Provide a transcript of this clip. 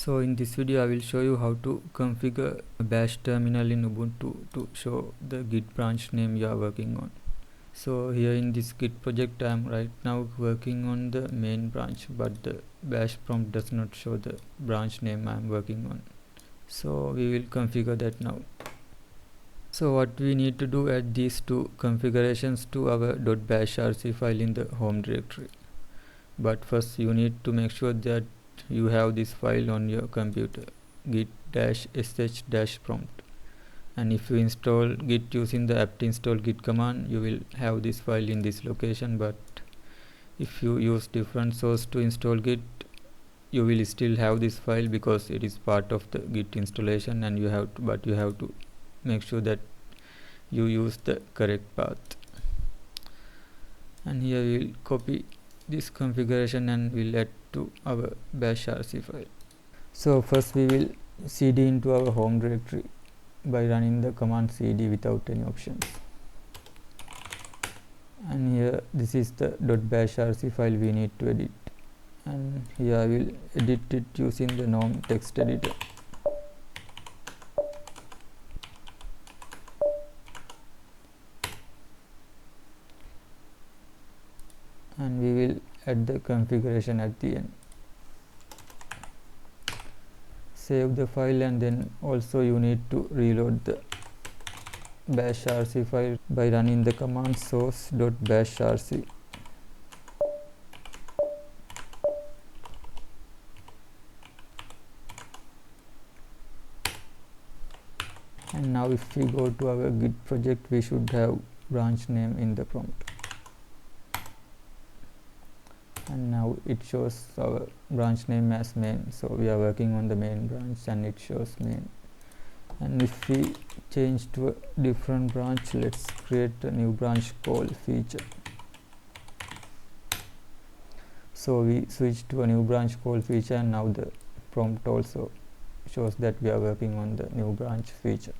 So in this video I will show you how to configure a bash terminal in Ubuntu to show the git branch name you are working on. So here in this git project I am right now working on the main branch, but the bash prompt does not show the branch name I am working on. So we will configure that now. So what we need to do, add these two configurations to our .bashrc file in the home directory. But first you need to make sure that you have this file on your computer, git-sh-prompt. And if you install git using the apt install git command, you will have this file in this location. But if you use different source to install git, you will still have this file because it is part of the git installation, and you have to make sure that you use the correct path. And here we will copy this configuration and we'll add to our bashrc file. So first we will cd into our home directory by running the command cd without any options. And here this is the .bashrc file we need to edit, and here I will edit it using the norm text editor. And we will add the configuration at the end. Save the file, and then also you need to reload the bashrc file by running the command source.bashrc. And now if we go to our git project, we should have branch name in the prompt. And now it shows our branch name as main, so we are working on the main branch and it shows main. And if we change to a different branch, let's create a new branch called feature. So we switch to a new branch called feature, and now the prompt also shows that we are working on the new branch feature.